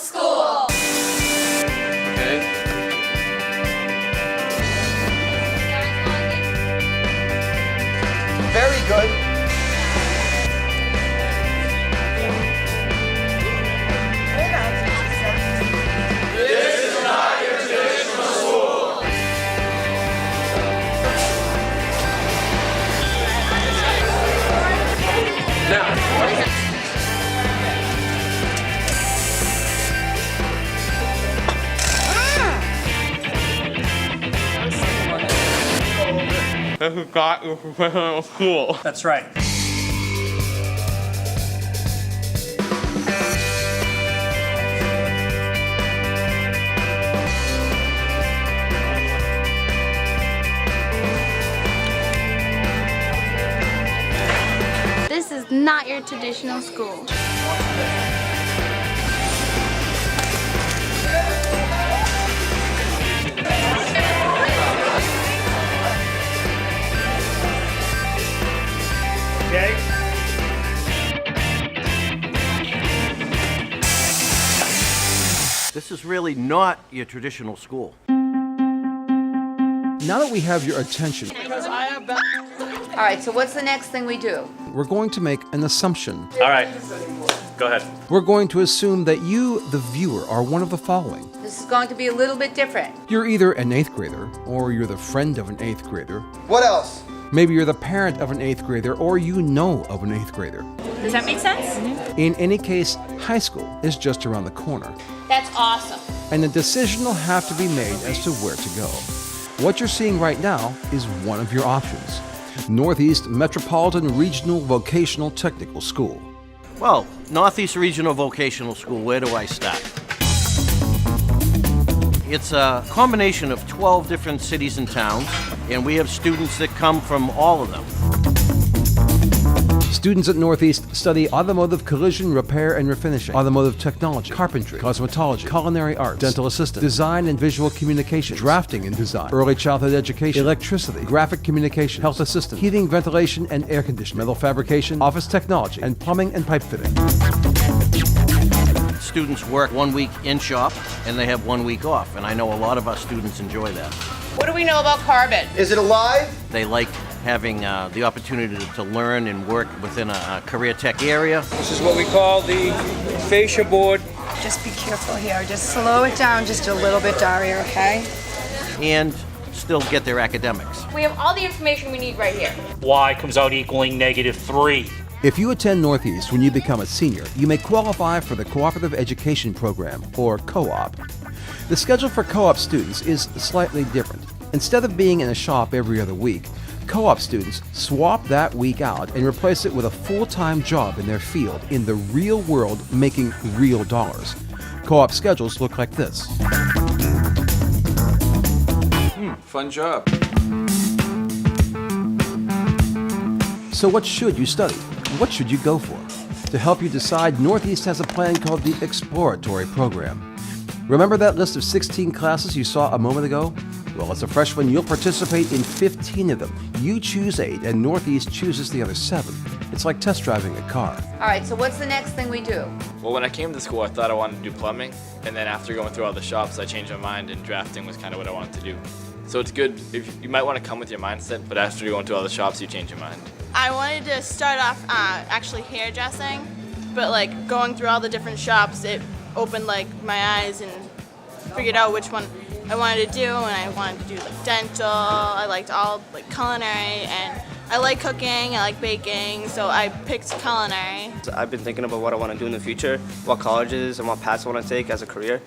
School. Okay. Very good. This is not your traditional school. That's right. This is not your traditional school. Okay? This is really not your traditional school. Now that we have your attention, All right, so what's the next thing we do? we're going to make an assumption. All right. Go ahead. We're going to assume that you, the viewer, are one of the following. This is going to be a little bit different. You're either an 8th grader, or you're the friend of an 8th grader. What else? Maybe you're the parent of an 8th grader, or you know of an 8th grader. Does that make sense? In any case, high school is just around the corner, That's awesome. and a decision will have to be made as to where to go. What you're seeing right now is one of your options. Northeast Metropolitan Regional Vocational Technical School. Well, Northeast Regional Vocational School, where do I start? It's a combination of 12 different cities and towns, and we have students that come from all of them. Students at Northeast study automotive collision repair and refinishing, automotive technology, carpentry, cosmetology, culinary arts, dental assistant, design and visual communication, drafting and design, early childhood education, electricity, graphic communication, health assistant, heating, ventilation and air conditioning, metal fabrication, office technology, and plumbing and pipe fitting. Students work 1 week in shop, and they have 1 week off, and I know a lot of our students enjoy that. What do we know about carbon? Is it alive? They like having the opportunity to learn and work within a career tech area. This is what we call the fascia board. Just be careful here. Just slow it down just a little bit, Daria, okay? And still get their academics. We have all the information we need right here. Y comes out equaling -3. If you attend Northeast when you become a senior, you may qualify for the Cooperative Education Program, or Co-op. The schedule for co-op students is slightly different. Instead of being in a shop every other week, co-op students swap that week out and replace it with a full-time job in their field in the real world, making real dollars. Co-op schedules look like this. Fun job. So what should you study? What should you go for? To help you decide, Northeast has a plan called the Exploratory Program. Remember that list of 16 classes you saw a moment ago? Well, as a freshman, you'll participate in 15 of them. You choose 8, and Northeast chooses the other 7. It's like test driving a car. All right, so what's the next thing we do? Well, when I came to school, I thought I wanted to do plumbing, and then after going through all the shops, I changed my mind, and drafting was kind of what I wanted to do. So it's good, if you might want to come with your mindset, but after going to all the shops, you change your mind. I wanted to start off actually hairdressing, but like going through all the different shops, it opened like my eyes and figured out which one I wanted to do, and I wanted to do like dental. I liked all like culinary, and I like cooking, I like baking, so I picked culinary. I've been thinking about what I want to do in the future, what colleges and what paths I want to take as a career,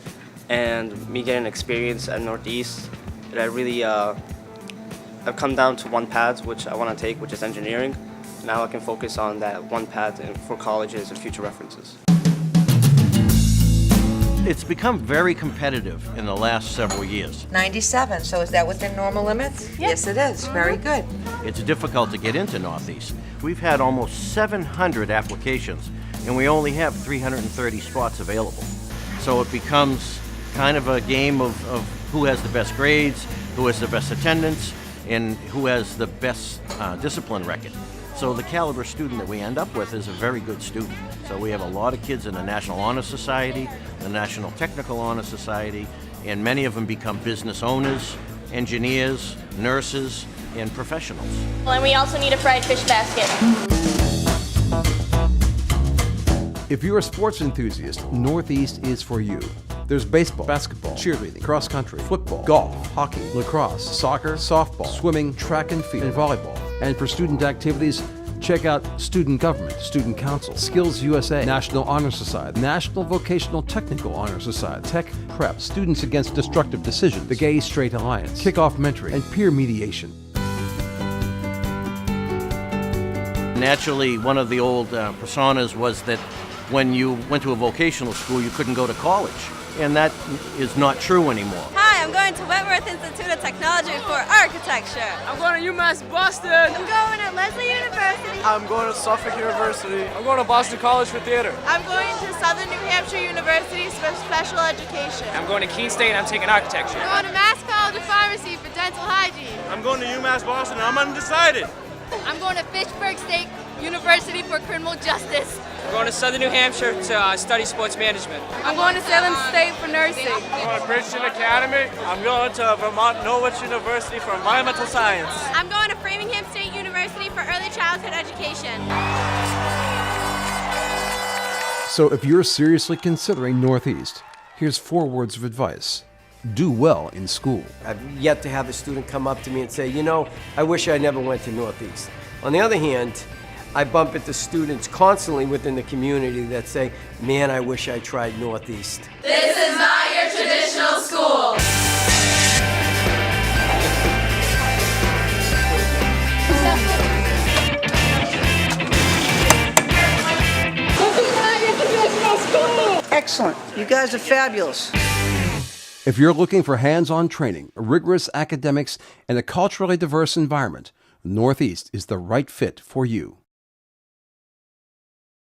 and me getting experience at Northeast. I really I've come down to one path which I want to take, which is engineering. Now I can focus on that one path for colleges and future references. It's become very competitive in the last several years. 97, so is that within normal limits? Yes, it is. Very good. It's difficult to get into Northeast. We've had almost 700 applications, and we only have 330 spots available. So it becomes kind of a game of who has the best grades, who has the best attendance, and who has the best discipline record. So the caliber student that we end up with is a very good student. So we have a lot of kids in the National Honor Society, the National Technical Honor Society, and many of them become business owners, engineers, nurses, and professionals. And we also need a fried fish basket. If you're a sports enthusiast, Northeast is for you. There's baseball, basketball, cheerleading, cross country, football, golf, hockey, lacrosse, soccer, softball, swimming, track and field, and volleyball. And for student activities, check out Student Government, Student Council, Skills USA, National Honor Society, National Vocational Technical Honor Society, Tech Prep, Students Against Destructive Decisions, the Gay Straight Alliance, Kickoff Mentoring, and Peer Mediation. Naturally, one of the old personas was that when you went to a vocational school, you couldn't go to college. And that is not true anymore. Hi, I'm going to Wentworth Institute of Technology for architecture. I'm going to UMass Boston. I'm going to Lesley University. I'm going to Suffolk University. I'm going to Boston College for Theater. I'm going to Southern New Hampshire University for special education. I'm going to Keene State and I'm taking architecture. I'm going to Mass College of Pharmacy for dental hygiene. I'm going to UMass Boston. I'm undecided. I'm going to Fitchburg State University for criminal justice. I'm going to Southern New Hampshire to study sports management. I'm going to Salem State for nursing. I'm going to Christian Academy. I'm going to Vermont Norwich University for environmental science. I'm going to Framingham State University for early childhood education. So if you're seriously considering Northeast, here's 4 words of advice. Do well in school. I've yet to have a student come up to me and say, you know, I wish I never went to Northeast. On the other hand, I bump into students constantly within the community that say, man, I wish I tried Northeast. This is not your traditional school. Excellent. You guys are fabulous. If you're looking for hands-on training, rigorous academics, and a culturally diverse environment, Northeast is the right fit for you.